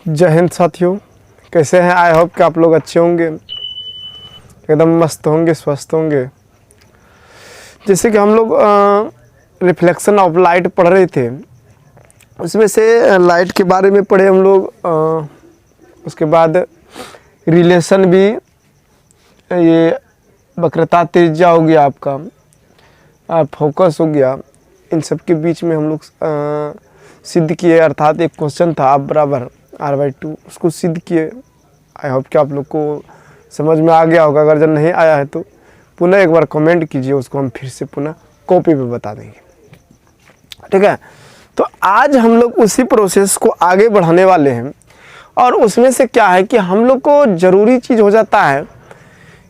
जय हिंद साथियों, कैसे हैं? आई होप कि आप लोग अच्छे होंगे, एकदम मस्त होंगे, स्वस्थ होंगे। जैसे कि हम लोग रिफ्लेक्शन ऑफ लाइट पढ़ रहे थे, उसमें से लाइट के बारे में पढ़े हम लोग। उसके बाद रिलेशन भी, ये वक्रता त्रिज्या हो गया आपका, फोकस हो गया, इन सब के बीच में हम लोग सिद्ध किए। अर्थात एक क्वेश्चन था आप बराबर R/2, उसको सिद्ध किए। आई होप कि आप लोग को समझ में आ गया होगा। अगर जब नहीं आया है तो पुनः एक बार कमेंट कीजिए, उसको हम फिर से पुनः कॉपी पे बता देंगे। ठीक है, तो आज हम लोग उसी प्रोसेस को आगे बढ़ाने वाले हैं। और उसमें से क्या है कि हम लोग को ज़रूरी चीज़ हो जाता है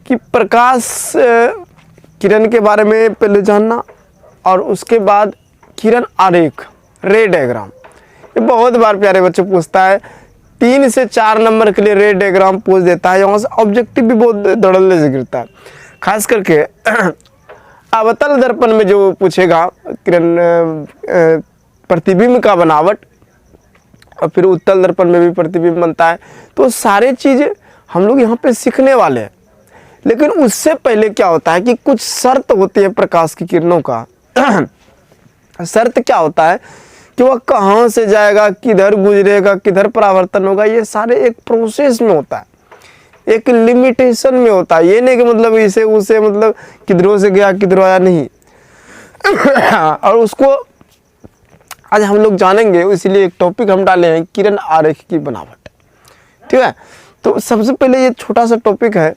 कि प्रकाश किरण के बारे में पहले जानना, और उसके बाद किरण आरेख, रे डायग्राम। ये बहुत बार प्यारे बच्चों पूछता है, 3 से 4 नंबर के लिए रे डायग्राम पूछ देता है। यहाँ से ऑब्जेक्टिव भी बहुत धड़ल्ले से गिरता है, खास करके अवतल दर्पण में जो पूछेगा किरण प्रतिबिंब का बनावट, और फिर उत्तल दर्पण में भी प्रतिबिंब बनता है। तो सारे चीज़ हम लोग यहाँ पे सीखने वाले हैं। लेकिन उससे पहले क्या होता है कि कुछ शर्त होती है प्रकाश की किरणों का। शर्त क्या होता है कि वह कहाँ से जाएगा, किधर गुजरेगा, किधर परावर्तन होगा, ये सारे एक प्रोसेस में होता है, एक लिमिटेशन में होता है। ये नहीं कि मतलब इसे उसे मतलब किधरों से गया किधरों आया, नहीं। और उसको आज हम लोग जानेंगे, इसीलिए एक टॉपिक हम डाले हैं, किरण आरेख की बनावट। ठीक है, तो सबसे पहले ये छोटा सा टॉपिक है,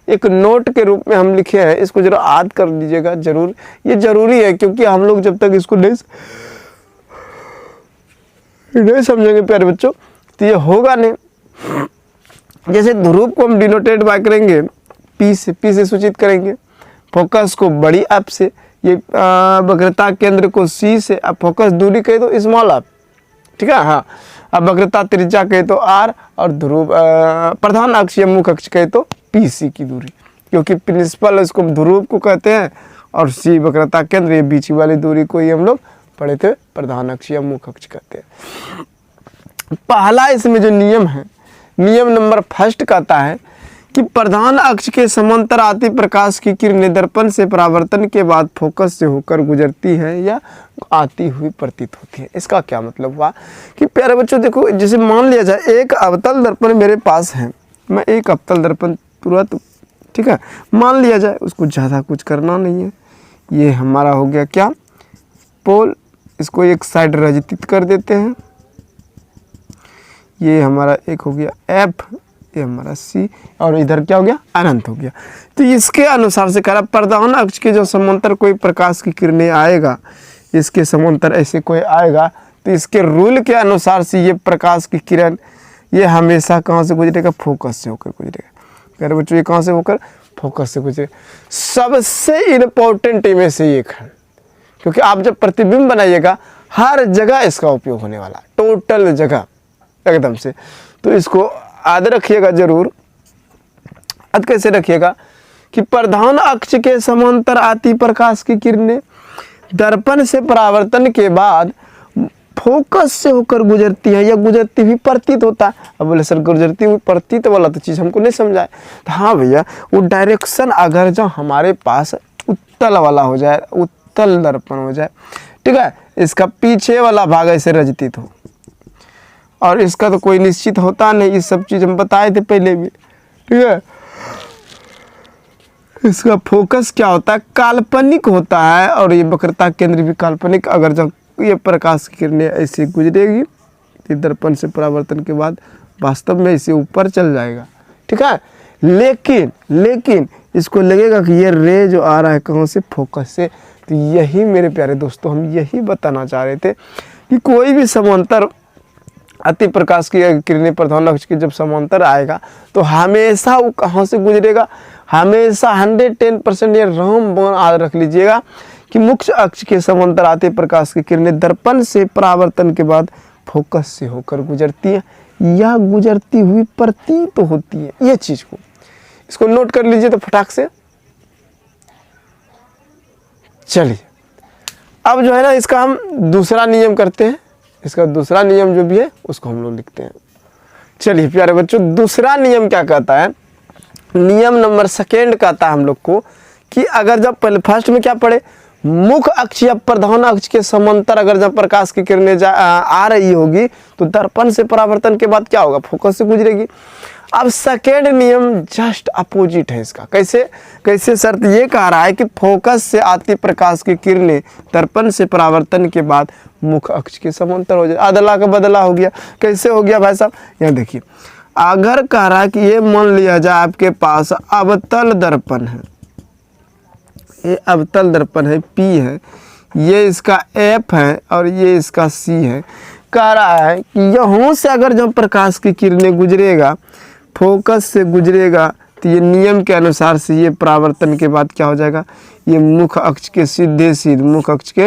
एक नोट के रूप में हम लिखे हैं, इसको जरा याद कर लीजिएगा जरूर। ये जरूरी है क्योंकि हम लोग जब तक इसको नहीं समझेंगे प्यारे बच्चों तो ये होगा नहीं। जैसे ध्रुव को हम डिनोटेड बाय करेंगे पी से सूचित करेंगे, फोकस को बड़ी एफ से, ये वक्रता केंद्र को सी से, अब फोकस दूरी कहे तो स्मॉल एफ। ठीक है, हाँ। अब वक्रता त्रिज्या कहे तो आर, और ध्रुव प्रधान अक्ष या मुख्य अक्ष कहे तो PC की दूरी, क्योंकि प्रिंसिपल इसको ध्रुव को कहते हैं और सी वक्रता केंद्र, ये बीच वाली दूरी को ही हम लोग पढ़े थे प्रधान अक्ष या मुख्य अक्ष कहते हैं। पहला इसमें जो नियम है, नियम नंबर 1 कहता है कि प्रधान अक्ष के समांतर आती प्रकाश की किरणें दर्पण से परावर्तन के बाद फोकस से होकर गुजरती है या आती हुई प्रतीत होती है। इसका क्या मतलब हुआ कि प्यारे बच्चों देखो, जैसे मान लिया जाए एक अवतल दर्पण मेरे पास है, मैं एक अवतल दर्पण तुरंत, ठीक है, मान लिया जाए, उसको ज़्यादा कुछ करना नहीं है। ये हमारा हो गया क्या, पोल, इसको एक साइड रजित कर देते हैं। ये हमारा एक हो गया F, ये हमारा C, और इधर क्या हो गया, अनंत हो गया। तो इसके अनुसार से कह रहा प्रधान अक्ष के जो समांतर कोई प्रकाश की किरणें आएगा, इसके समांतर ऐसे कोई आएगा, तो इसके रूल के अनुसार से ये प्रकाश की किरण ये हमेशा कहाँ से गुजरेगा, फोकस से होकर गुजरेगा। कह रहे बच्चों ये कहाँ से होकर, फोकस से गुजरेगा। सबसे इम्पोर्टेंट इनमें से एक है, क्योंकि आप जब प्रतिबिंब बनाइएगा हर जगह इसका उपयोग होने वाला है, टोटल जगह एकदम से। तो इसको याद रखिएगा जरूर। अब कैसे रखिएगा कि प्रधान अक्ष के समांतर आती प्रकाश की किरणें दर्पण से परावर्तन के बाद फोकस से होकर गुजरती है या गुजरती हुई प्रतीत होता है। अब बोले सर गुजरती हुई प्रतीत वाला तो चीज़ हमको नहीं समझाए, तो हाँ भैया, वो डायरेक्शन अगर जो हमारे पास उत्तल वाला हो जाए, उत्तल दर्पण हो जाए, ठीक है, इसका पीछे वाला भाग ऐसे रजित हो, और इसका तो कोई निश्चित होता नहीं, ये सब चीज़ हम बताए थे पहले भी। ठीक है, इसका फोकस क्या होता है, काल्पनिक होता है, और ये वक्रता केंद्र भी काल्पनिक। अगर जब ये प्रकाश की किरणें ऐसे गुजरेगी तो दर्पण से परावर्तन के बाद वास्तव में इसे ऊपर चल जाएगा। ठीक है, लेकिन इसको लगेगा कि ये रे जो आ रहा है कहाँ से, फोकस से। तो यही मेरे प्यारे दोस्तों, हम यही बताना चाह रहे थे कि कोई भी समांतर अति प्रकाश की किरणें प्रधान अक्ष के जब समांतर आएगा तो हमेशा वो कहाँ से गुजरेगा, हमेशा 110% ये राम याद रख लीजिएगा कि मुख्य अक्ष के समांतर आते प्रकाश की किरणें दर्पण से परावर्तन के बाद फोकस से होकर गुजरती है या गुजरती हुई प्रतीत होती है। ये चीज को इसको नोट कर लीजिए तो फटाक से। चलिए अब जो है ना, इसका हम दूसरा नियम करते हैं। इसका दूसरा नियम जो भी है उसको हम लोग लिखते हैं। चलिए प्यारे बच्चों, दूसरा नियम क्या कहता है, नियम नंबर सेकेंड कहता है हम लोग को कि अगर जब पहले फर्स्ट में क्या पढ़े, मुख्य अक्ष या प्रधान अक्ष के समांतर अगर जब प्रकाश की किरणें आ रही होगी तो दर्पण से परावर्तन के बाद क्या होगा, फोकस से गुजरेगी। अब सेकेंड नियम जस्ट अपोजिट है इसका। कैसे शर्त ये कह रहा है कि फोकस से आती प्रकाश की किरणें दर्पण से परावर्तन के बाद मुख्य अक्ष के समांतर हो जाए। अदला का बदला हो गया। कैसे हो गया भाई साहब, यहाँ देखिए, अगर कह रहा है कि ये मान लिया जाए आपके पास अवतल दर्पण है, ये अवतल दर्पण है, P है, ये इसका F है और ये इसका C है। कह रहा है कि यहाँ से अगर जब प्रकाश की किरणें गुजरेगा, फोकस से गुजरेगा, तो ये नियम के अनुसार से ये परावर्तन के बाद क्या हो जाएगा, ये मुख्य अक्ष के सीधे मुख्य अक्ष के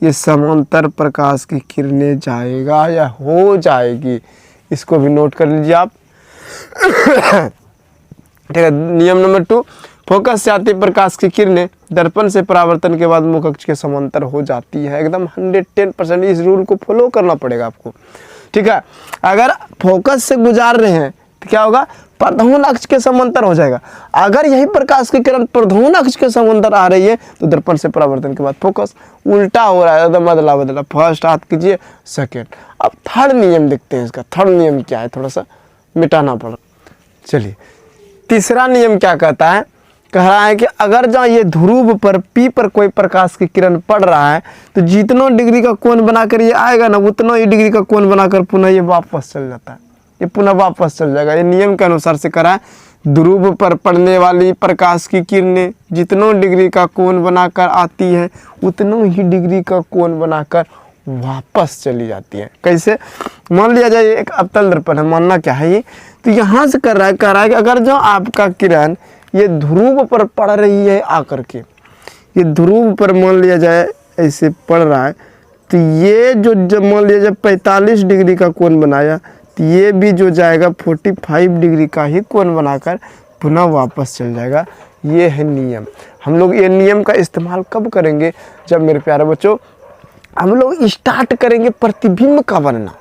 ये समांतर प्रकाश की किरणें जाएगा या हो जाएगी। इसको भी नोट कर लीजिए आप। ठीक है। नियम नंबर 2, फोकस से आती प्रकाश की किरणें दर्पण से परावर्तन के बाद मुख्य अक्ष के समांतर हो जाती है। एकदम 110% इस रूल को फॉलो करना पड़ेगा आपको। ठीक है। अगर फोकस से गुजार रहे हैं तो क्या होगा, प्रधान अक्ष के समांतर हो जाएगा। अगर यही प्रकाश की किरण प्रधान अक्ष के समांतर आ रही है तो दर्पण से परावर्तन के बाद फोकस उल्टा हो रहा है, एकदम अदला बदला। फर्स्ट हाथ कीजिए, सेकेंड। अब थर्ड नियम देखते हैं। इसका थर्ड नियम क्या है, थोड़ा सा मिटाना पड़ा। चलिए, तीसरा नियम क्या कहता है, कह रहा है कि अगर जहाँ ये ध्रुव पर P पर कोई प्रकाश की किरण पड़ रहा है तो जितना डिग्री का कोण बनाकर ये आएगा ना, उतना ही डिग्री का कोण बनाकर पुनः ये वापस चल जाता है, ये पुनः वापस चल जाएगा। ये नियम के अनुसार से करा है, ध्रुव पर पड़ने वाली प्रकाश की किरणें जितना डिग्री का कोण बनाकर आती है उतना ही डिग्री का कोण बनाकर वापस चली जाती है। कैसे, मान लिया जाए एक अवतल दर्पण है, मानना क्या है ये, तो यहाँ से कह रहा है कि अगर जो आपका किरण ये ध्रुव पर पड़ रही है आकर के, ये ध्रुव पर मान लिया जाए ऐसे पड़ रहा है, तो ये जो जब मान लिया जाए 45 डिग्री का कोण बनाया तो ये भी जो जाएगा 45 डिग्री का ही कोण बनाकर पुनः वापस चल जाएगा। ये है नियम। हम लोग ये नियम का इस्तेमाल कब करेंगे, जब मेरे प्यारे बच्चों हम लोग स्टार्ट करेंगे प्रतिबिंब का बनना।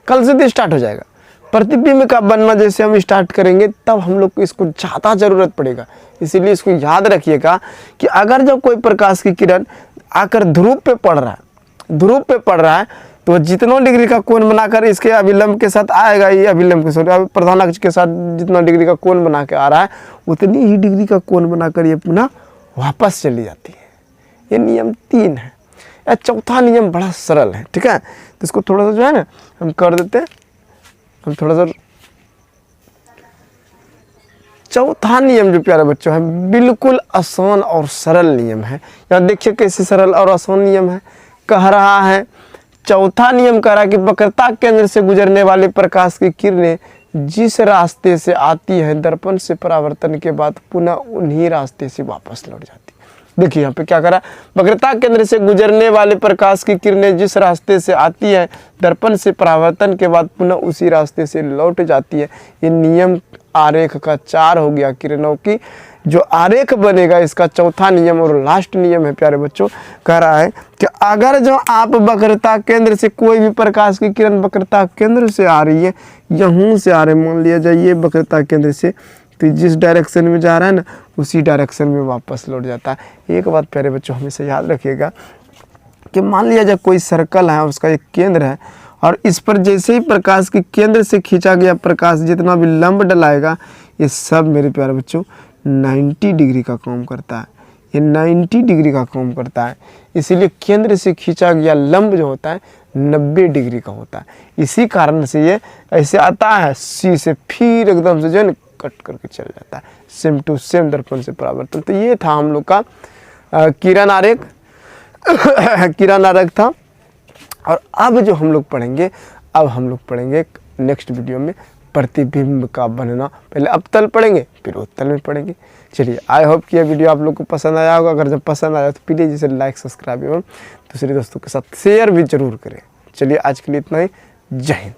कल से तो स्टार्ट हो जाएगा प्रतिबिंब का बनना। जैसे हम स्टार्ट करेंगे तब हम लोग को इसको ज़्यादा ज़रूरत पड़ेगा। इसीलिए इसको याद रखिएगा कि अगर जब कोई प्रकाश की किरण आकर ध्रुव पे पड़ रहा है तो जितना डिग्री का कोण बनाकर इसके अभिलंब के साथ आएगा, ये अभिलंब के साथ प्रधान अक्ष के साथ जितना डिग्री का कोण बना के आ रहा है उतनी ही डिग्री का कोण बनाकर ये पुनः वापस चली जाती है। ये नियम 3 है। या चौथा नियम बड़ा सरल है। ठीक है, तो इसको थोड़ा सा जो है ना हम कर देते हैं, हम थोड़ा सा चौथा नियम जो प्यारे बच्चों है बिल्कुल आसान और सरल नियम है। यहाँ देखिए कैसे सरल और आसान नियम है। कह रहा है, चौथा नियम कह रहा है कि वक्रता केंद्र से गुजरने वाले प्रकाश की किरणें जिस रास्ते से आती है दर्पण से परावर्तन के बाद पुनः उन्हीं रास्ते से वापस लौट जाती है। देखिए यहाँ पे क्या करा, वक्रता केंद्र से गुजरने वाले प्रकाश की किरणें जिस रास्ते से आती है दर्पण से परावर्तन के बाद पुनः उसी रास्ते से लौट जाती है। ये नियम आरेख का 4 हो गया। किरणों की जो आरेख बनेगा इसका चौथा नियम और लास्ट नियम है प्यारे बच्चों। कह रहा है कि अगर जो आप वक्रता केंद्र से कोई भी प्रकाश की किरण वक्रता केंद्र से आ रही है, यहाँ से आ रही है, मान लिया जाए ये वक्रता केंद्र से, तो जिस डायरेक्शन में जा रहा है ना उसी डायरेक्शन में वापस लौट जाता है। एक बात प्यारे बच्चों हमेशा याद रखिएगा कि मान लिया जाए कोई सर्कल है, उसका एक केंद्र है और इस पर जैसे ही प्रकाश के केंद्र से खींचा गया प्रकाश जितना भी लंब डलाएगा ये सब मेरे प्यारे बच्चों 90 डिग्री का काम करता है। ये 90 डिग्री का काम करता है। इसीलिए केंद्र से खींचा गया लंब जो होता है 90 डिग्री का होता है। इसी कारण से ये ऐसे आता है सी से, फिर एकदम से जो है कट करके चल जाता है सेम टू सेम दर्पण से परावर्तन। तो ये था हम लोग का किरण आरेख किरण आरेख था। और अब जो हम लोग पढ़ेंगे, अब हम लोग पढ़ेंगे नेक्स्ट वीडियो में प्रतिबिंब का बनना। पहले अवतल पढ़ेंगे फिर उत्तल में पढ़ेंगे। चलिए, आई होप कि यह वीडियो आप लोग को पसंद आया होगा। अगर जब पसंद आया तो प्लीज़ इसे लाइक, सब्सक्राइब एवं दूसरे दोस्तों के साथ शेयर भी जरूर करें। चलिए, आज के लिए इतना ही। जय हिंद।